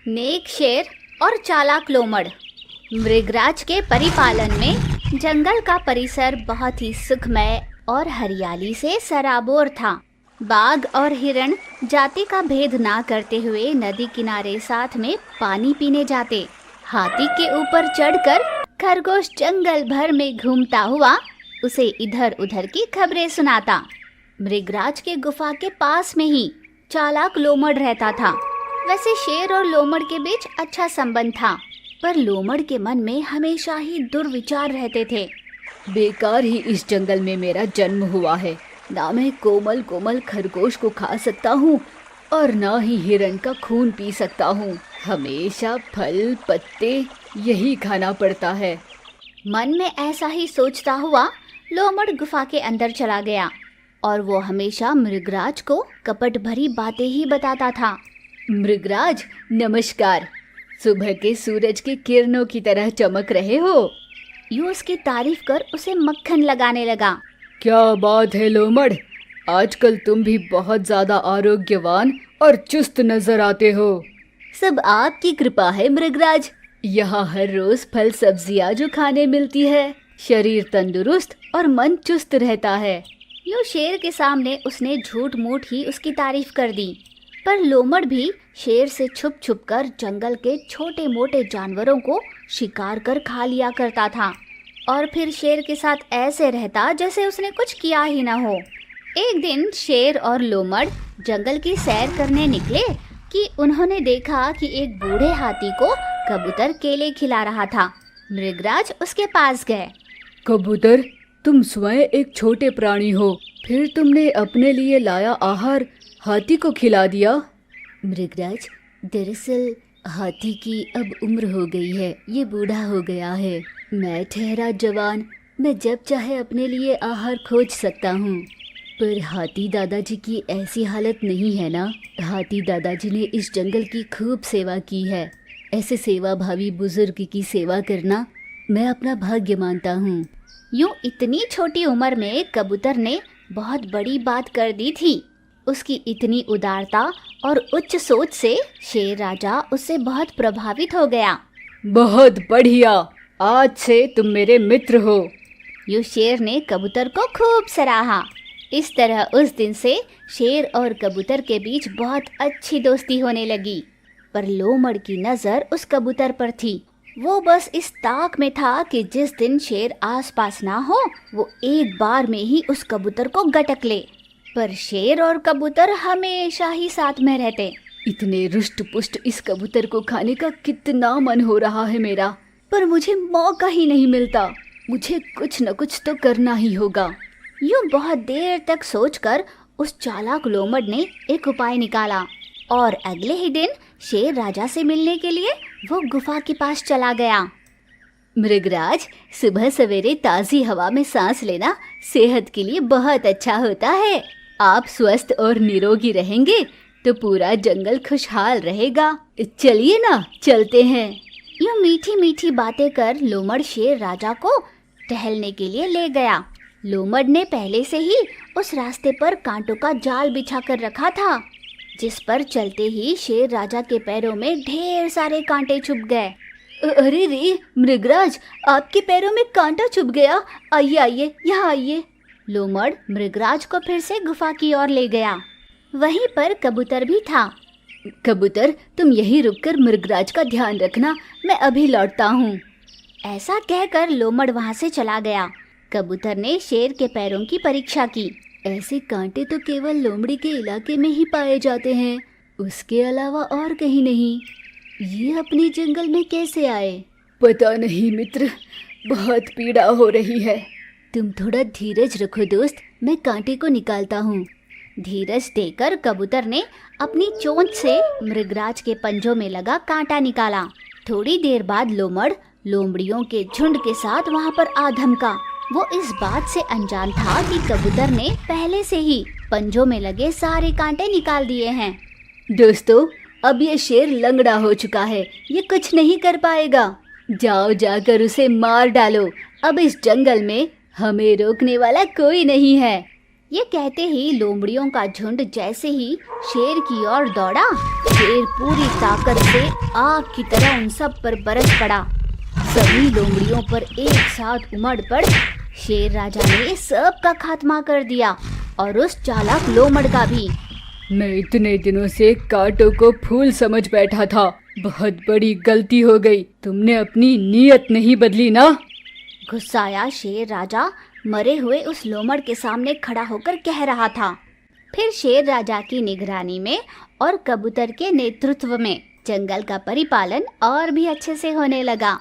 नेक शेर और चालाक लोमड़। मृगराज के परिपालन में जंगल का परिसर बहुत ही सुखमय और हरियाली से सराबोर था। बाघ और हिरण जाति का भेद ना करते हुए नदी किनारे साथ में पानी पीने जाते। हाथी के ऊपर चढ़कर खरगोश जंगल भर में घूमता हुआ उसे इधर उधर की खबरें सुनाता। मृगराज के गुफा के पास में ही चालाक लोमड़ रहता था। वैसे शेर और लोमड़ के बीच अच्छा संबंध था, पर लोमड़ के मन में हमेशा ही दुर्विचार रहते थे। बेकार ही इस जंगल में मेरा जन्म हुआ है। ना मैं कोमल कोमल खरगोश को खा सकता हूँ और ना ही हिरण का खून पी सकता हूँ। हमेशा फल पत्ते यही खाना पड़ता है। मन में ऐसा ही सोचता हुआ लोमड़ गुफा के अंदर चला गया और वो हमेशा मृगराज को कपट भरी बातें ही बताता था। मृगराज नमस्कार, सुबह के सूरज की किरणों की तरह चमक रहे हो। यूं उसकी तारीफ कर उसे मक्खन लगाने लगा। क्या बात है लोमड़, आजकल तुम भी बहुत ज्यादा आरोग्यवान और चुस्त नजर आते हो। सब आपकी कृपा है मृगराज। यहाँ हर रोज फल सब्जियाँ जो खाने मिलती है, शरीर तंदुरुस्त और मन चुस्त रहता है। यूं शेर के सामने उसने झूठ मूठ ही उसकी तारीफ कर दी, पर लोमड़ भी शेर से छुप छुप कर जंगल के छोटे मोटे जानवरों को शिकार कर खा लिया करता था और फिर शेर के साथ ऐसे रहता जैसे उसने कुछ किया ही न हो। एक दिन शेर और लोमड़ जंगल की सैर करने निकले कि उन्होंने देखा कि एक बूढ़े हाथी को कबूतर केले खिला रहा था। मृगराज उसके पास गए। कबूतर, तुम स्वयं एक छोटे प्राणी हो, फिर तुमने अपने लिए लाया आहार हाथी को खिला दिया। मृगराज, दरअसल हाथी की अब उम्र हो गई है, ये बूढ़ा हो गया है। मैं ठहरा जवान, मैं जब चाहे अपने लिए आहार खोज सकता हूँ। पर हाथी दादाजी की ऐसी हालत नहीं है ना। हाथी दादाजी ने इस जंगल की खूब सेवा की है। ऐसे सेवा भावी बुजुर्ग की सेवा करना मैं अपना भाग्य मानता हूँ। यूं इतनी छोटी उम्र में कबूतर ने बहुत बड़ी बात कर दी थी। उसकी इतनी उदारता और उच्च सोच से शेर राजा उससे बहुत प्रभावित हो गया। बहुत बढ़िया, आज से तुम मेरे मित्र हो। यूं शेर ने कबूतर को खूब सराहा। इस तरह उस दिन से शेर और कबूतर के बीच बहुत अच्छी दोस्ती होने लगी। पर लोमड़ की नज़र उस कबूतर पर थी। वो बस इस ताक में था कि जिस दिन शेर आसपास ना हो वो एक बार में ही उस कबूतर को गटक ले। पर शेर और कबूतर हमेशा ही साथ में रहते। इतने रुष्ट पुष्ट इस कबूतर को खाने का कितना मन हो रहा है मेरा, पर मुझे मौका ही नहीं मिलता। मुझे कुछ न कुछ तो करना ही होगा। यूं बहुत देर तक सोचकर उस चालाक लोमड़ ने एक उपाय निकाला और अगले ही दिन शेर राजा से मिलने के लिए वो गुफा के पास चला गया। मृगराज, सुबह सवेरे ताज़ी हवा में सांस लेना सेहत के लिए बहुत अच्छा होता है। आप स्वस्थ और निरोगी रहेंगे तो पूरा जंगल खुशहाल रहेगा। चलिए ना, चलते हैं। यूं मीठी मीठी बातें कर लोमड़ शेर राजा को टहलने के लिए ले गया। लोमड़ ने पहले से ही उस रास्ते पर कांटों का जाल बिछा कर रखा था, जिस पर चलते ही शेर राजा के पैरों में ढेर सारे कांटे चुभ गए। अरे रे मृगराज, आपके पैरों में कांटा चुभ गया। आइए आइए, यहाँ आइए। लोमड़ मृगराज को फिर से गुफा की ओर ले गया। वहीं पर कबूतर भी था। कबूतर, तुम यहीं रुककर मृगराज का ध्यान रखना, मैं अभी लौटता हूँ। ऐसा कहकर लोमड़ वहाँ से चला गया। कबूतर ने शेर के पैरों की परीक्षा की। ऐसे कांटे तो केवल लोमड़ी के इलाके में ही पाए जाते हैं, उसके अलावा और कहीं नहीं। ये अपने जंगल में कैसे आए? पता नहीं मित्र, बहुत पीड़ा हो रही है। तुम थोड़ा धीरज रखो दोस्त, मैं कांटे को निकालता हूँ। धीरज देकर कबूतर ने अपनी चोंच से मृगराज के पंजों में लगा कांटा निकाला। थोड़ी देर बाद लोमड़ लोमड़ियों के झुंड के साथ वहाँ पर आ धमका। वो इस बात से अनजान था कि कबूतर ने पहले से ही पंजों में लगे सारे कांटे निकाल दिए हैं। दोस्तों, अब ये शेर लंगड़ा हो चुका है, ये कुछ नहीं कर पाएगा। जाओ जाकर उसे मार डालो। अब इस जंगल में हमें रोकने वाला कोई नहीं है। ये कहते ही लोमड़ियों का झुंड जैसे ही शेर की ओर दौड़ा, शेर पूरी ताकत से आग की तरह उन सब पर बरस पड़ा। सभी लोमड़ियों पर एक साथ उमड़ पड़ शेर राजा ने सब का खात्मा कर दिया और उस चालाक लोमड़ का भी। मैं इतने दिनों से कांटों को फूल समझ बैठा था, बहुत बड़ी गलती हो गई। तुमने अपनी नीयत नहीं बदली ना। गुस्साया शेर राजा मरे हुए उस लोमड़ के सामने खड़ा होकर कह रहा था। फिर शेर राजा की निगरानी में और कबूतर के नेतृत्व में जंगल का परिपालन और भी अच्छे से होने लगा।